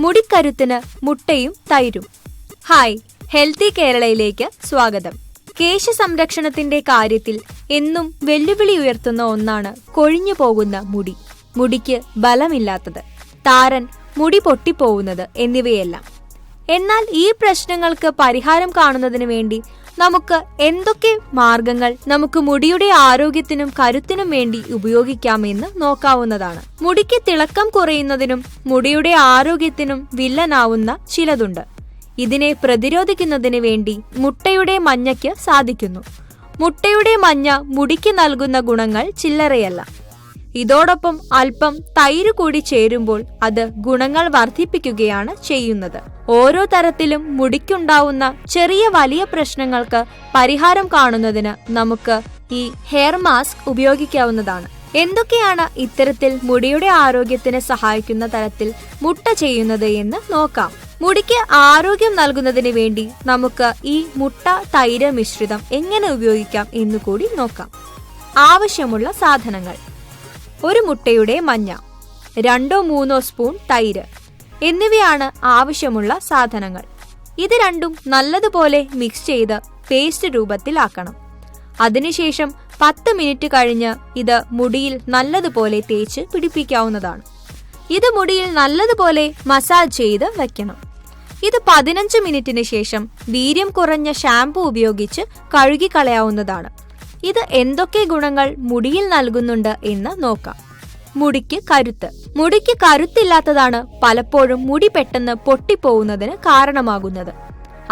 മുടിക്കരുത്തിന് മുട്ടയും തൈരും. Hi, healthy കേരളയിലേക്ക് സ്വാഗതം. കേശ സംരക്ഷണത്തിന്റെ കാര്യത്തിൽ എന്നും വെല്ലുവിളി ഉയർത്തുന്ന ഒന്നാണ് കൊഴിഞ്ഞു പോകുന്ന മുടി, മുടിക്ക് ബലമില്ലാത്തത്, താരൻ, മുടി പൊട്ടിപ്പോകുന്നത് എന്നിവയെല്ലാം. എന്നാൽ ഈ പ്രശ്നങ്ങൾക്ക് പരിഹാരം കാണുന്നതിന് വേണ്ടി നമുക്ക് എന്തൊക്കെ മാർഗങ്ങൾ നമുക്ക് മുടിയുടെ ആരോഗ്യത്തിനും കരുത്തിനും വേണ്ടി ഉപയോഗിക്കാമെന്ന് നോക്കാവുന്നതാണ്. മുടിക്ക് തിളക്കം കുറയുന്നതിനും മുടിയുടെ ആരോഗ്യത്തിനും വില്ലനാവുന്ന ചിലതുണ്ട്. ഇതിനെ പ്രതിരോധിക്കുന്നതിന് വേണ്ടി മുട്ടയുടെ മഞ്ഞയ്ക്ക് സാധിക്കുന്നു. മുട്ടയുടെ മഞ്ഞ മുടിക്ക് നൽകുന്ന ഗുണങ്ങൾ ചില്ലറയല്ല. ഇതോടൊപ്പം അല്പം തൈര് കൂടി ചേരുമ്പോൾ അത് ഗുണങ്ങൾ വർദ്ധിപ്പിക്കുകയാണ് ചെയ്യുന്നത്. ഓരോ തരത്തിലും മുടിക്കുണ്ടാവുന്ന ചെറിയ വലിയ പ്രശ്നങ്ങൾക്ക് പരിഹാരം കാണുന്നതിന് നമുക്ക് ഈ ഹെയർ മാസ്ക് ഉപയോഗിക്കാവുന്നതാണ്. എന്തൊക്കെയാണ് ഇത്തരത്തിൽ മുടിയുടെ ആരോഗ്യത്തിന് സഹായിക്കുന്ന തരത്തിൽ മുട്ട ചെയ്യുന്നത് എന്ന് നോക്കാം. മുടിക്ക് ആരോഗ്യം നൽകുന്നതിന് വേണ്ടി നമുക്ക് ഈ മുട്ട തൈര് മിശ്രിതം എങ്ങനെ ഉപയോഗിക്കാം എന്നുകൂടി നോക്കാം. ആവശ്യമുള്ള സാധനങ്ങൾ: ഒരു മുട്ടയുടെ മഞ്ഞ, 2-3 സ്പൂൺ തൈര് എന്നിവയാണ് ആവശ്യമുള്ള സാധനങ്ങൾ. ഇത് രണ്ടും നല്ലതുപോലെ മിക്സ് ചെയ്ത് പേസ്റ്റ് രൂപത്തിലാക്കണം. അതിനുശേഷം 10 മിനിറ്റ് കഴിഞ്ഞ് ഇത് മുടിയിൽ നല്ലതുപോലെ തേച്ച് പിടിപ്പിക്കാവുന്നതാണ്. ഇത് മുടിയിൽ നല്ലതുപോലെ മസാജ് ചെയ്ത് വെക്കണം. ഇത് 15 മിനിറ്റിന് ശേഷം വീര്യം കുറഞ്ഞ ഷാംപൂ ഉപയോഗിച്ച് കഴുകിക്കളയാവുന്നതാണ്. ഇത് എന്തൊക്കെ ഗുണങ്ങൾ മുടിയിൽ നൽകുന്നുണ്ട് എന്ന് നോക്കാം. മുടിക്ക് കരുത്ത്. മുടിക്ക് കരുത്തില്ലാത്തതാണ് പലപ്പോഴും മുടി പെട്ടെന്ന് പൊട്ടിപ്പോകുന്നതിന് കാരണമാകുന്നത്.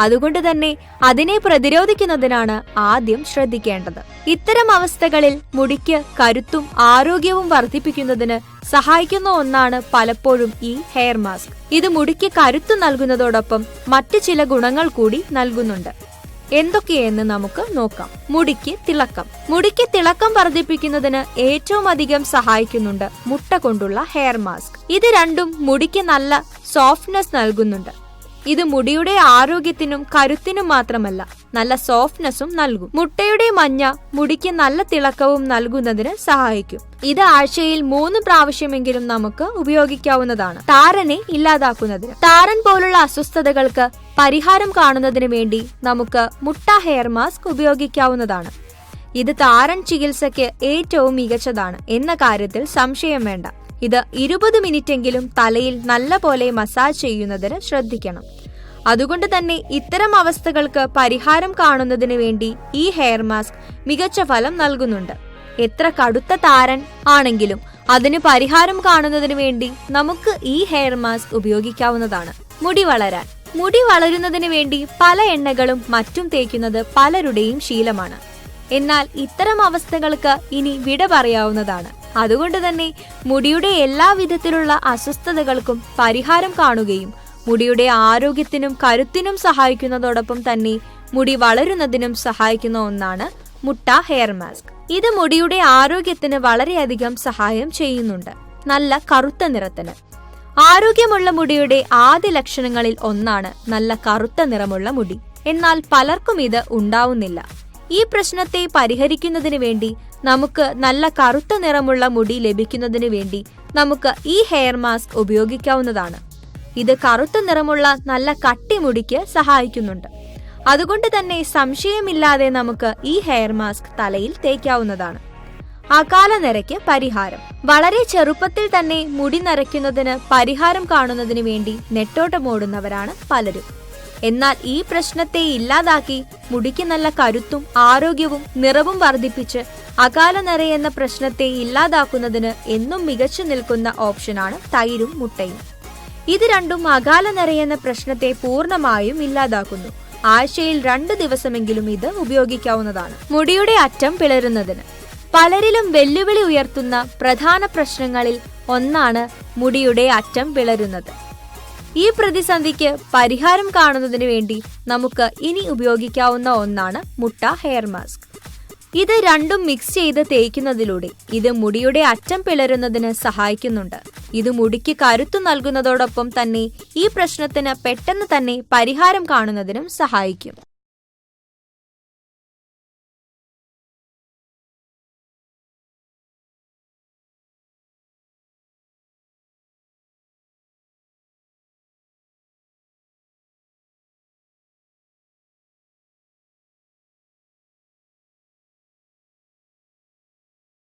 അതുകൊണ്ട് തന്നെ അതിനെ പ്രതിരോധിക്കുന്നതിനാണ് ആദ്യം ശ്രദ്ധിക്കേണ്ടത്. ഇത്തരം അവസ്ഥകളിൽ മുടിക്ക് കരുത്തും ആരോഗ്യവും വർദ്ധിപ്പിക്കുന്നതിന് സഹായിക്കുന്ന ഒന്നാണ് പലപ്പോഴും ഈ ഹെയർ മാസ്ക്. ഇത് മുടിക്ക് കരുത്ത് നൽകുന്നതോടൊപ്പം മറ്റു ചില ഗുണങ്ങൾ കൂടി നൽകുന്നുണ്ട്. എന്തൊക്കെയെന്ന് നമുക്ക് നോക്കാം. മുടിക്ക് തിളക്കം. മുടിക്ക് തിളക്കം വർദ്ധിപ്പിക്കുന്നതിന് ഏറ്റവും അധികം സഹായിക്കുന്നുണ്ട് മുട്ട കൊണ്ടുള്ള ഹെയർ മാസ്ക്. ഇത് രണ്ടും മുടിക്ക് നല്ല സോഫ്റ്റ്നെസ് നൽകുന്നുണ്ട്. ഇത് മുടിയുടെ ആരോഗ്യത്തിനും കരുത്തിനും മാത്രമല്ല, നല്ല സോഫ്റ്റ്നെസ്സും നൽകും. മുട്ടയുടെ മഞ്ഞ മുടിക്ക് നല്ല തിളക്കവും നൽകുന്നതിന് സഹായിക്കും. ഇത് ആഴ്ചയിൽ 3 പ്രാവശ്യമെങ്കിലും നമുക്ക് ഉപയോഗിക്കാവുന്നതാണ്. താരനെ ഇല്ലാതാക്കുന്നതിന്. താരൻ പോലുള്ള അസ്വസ്ഥതകൾക്ക് പരിഹാരം കാണുന്നതിന് വേണ്ടി നമുക്ക് മുട്ട ഹെയർ മാസ്ക് ഉപയോഗിക്കാവുന്നതാണ്. ഇത് താരൻ ചികിത്സയ്ക്ക് ഏറ്റവും മികച്ചതാണ് എന്ന കാര്യത്തിൽ സംശയം വേണ്ട. ഇത് 20 മിനിറ്റെങ്കിലും തലയിൽ നല്ല പോലെ മസാജ് ചെയ്യുന്നതിന് ശ്രദ്ധിക്കണം. അതുകൊണ്ട് തന്നെ ഇത്തരം അവസ്ഥകൾക്ക് പരിഹാരം കാണുന്നതിന് വേണ്ടി ഈ ഹെയർ മാസ്ക് മികച്ച ഫലം നൽകുന്നുണ്ട്. എത്ര കടുത്ത താരൻ ആണെങ്കിലും അതിന് പരിഹാരം കാണുന്നതിന് വേണ്ടി നമുക്ക് ഈ ഹെയർ മാസ്ക് ഉപയോഗിക്കാവുന്നതാണ്. മുടി വളരാൻ. മുടി വളരുന്നതിന് വേണ്ടി പല എണ്ണകളും മറ്റും തേക്കുന്നത് പലരുടെയും ശീലമാണ്. എന്നാൽ ഇത്തരം അവസ്ഥകൾക്ക് ഇനി വിട പറയാവുന്നതാണ്. അതുകൊണ്ട് തന്നെ മുടിയുടെ എല്ലാ വിധത്തിലുള്ള അസ്വസ്ഥതകൾക്കും പരിഹാരം കാണുകയും മുടിയുടെ ആരോഗ്യത്തിനും കരുത്തിനും സഹായിക്കുന്നതോടൊപ്പം തന്നെ മുടി വളരുന്നതിനും സഹായിക്കുന്ന ഒന്നാണ് മുട്ട ഹെയർ മാസ്ക്. ഇത് മുടിയുടെ ആരോഗ്യത്തിന് വളരെയധികം സഹായം ചെയ്യുന്നുണ്ട്. നല്ല കറുത്ത നിറത്തിന്. ആരോഗ്യമുള്ള മുടിയുടെ ആദ്യ ലക്ഷണങ്ങളിൽ ഒന്നാണ് നല്ല കറുത്ത നിറമുള്ള മുടി. എന്നാൽ പലർക്കും ഇത് ഉണ്ടാവുന്നില്ല. ഈ പ്രശ്നത്തെ പരിഹരിക്കുന്നതിന് വേണ്ടി നമുക്ക് നല്ല കറുത്ത നിറമുള്ള മുടി ലഭിക്കുന്നതിന് വേണ്ടി നമുക്ക് ഈ ഹെയർ മാസ്ക് ഉപയോഗിക്കാവുന്നതാണ്. ഇത് കറുത്ത നിറമുള്ള നല്ല കട്ടി മുടിക്ക് സഹായിക്കുന്നുണ്ട്. അതുകൊണ്ട് തന്നെ സംശയമില്ലാതെ നമുക്ക് ഈ ഹെയർ മാസ്ക് തലയിൽ തേക്കാവുന്നതാണ്. അകാല നരയ്ക്ക് പരിഹാരം. വളരെ ചെറുപ്പത്തിൽ തന്നെ മുടി നരയ്ക്കുന്നതിന് പരിഹാരം കാണുന്നതിന് വേണ്ടി നെട്ടോട്ടമോടുന്നവരാണ് പലരും. എന്നാൽ ഈ പ്രശ്നത്തെ ഇല്ലാതാക്കി മുടിക്ക് നല്ല കരുത്തും ആരോഗ്യവും നിറവും വർദ്ധിപ്പിച്ച് അകാല നര എന്ന പ്രശ്നത്തെ ഇല്ലാതാക്കുന്നതിന് എന്നും മികച്ചു നിൽക്കുന്ന ഓപ്ഷനാണ് തൈരും മുട്ടയും. ഇത് രണ്ടും അകാല നര എന്ന പ്രശ്നത്തെ പൂർണ്ണമായും ഇല്ലാതാക്കുന്നു. ആഴ്ചയിൽ 2 ദിവസമെങ്കിലും ഇത് ഉപയോഗിക്കാവുന്നതാണ്. മുടിയുടെ അറ്റം പിളരുന്നതിന്. പലരിലും വെല്ലുവിളി ഉയർത്തുന്ന പ്രധാന പ്രശ്നങ്ങളിൽ ഒന്നാണ് മുടിയുടെ അറ്റം പിളരുന്നത്. ഈ പ്രതിസന്ധിക്ക് പരിഹാരം കാണുന്നതിന് വേണ്ടി നമുക്ക് ഇനി ഉപയോഗിക്കാവുന്ന ഒന്നാണ് മുട്ട ഹെയർ മാസ്ക്. ഇത് രണ്ടും മിക്സ് ചെയ്ത് തേക്കുന്നതിലൂടെ ഇത് മുടിയുടെ അറ്റം പിളരുന്നതിന് സഹായിക്കുന്നുണ്ട്. ഇത് മുടിക്ക് കരുത്തു നൽകുന്നതോടൊപ്പം തന്നെ ഈ പ്രശ്നത്തിന് പെട്ടെന്ന് തന്നെ പരിഹാരം കാണുന്നതിനും സഹായിക്കും.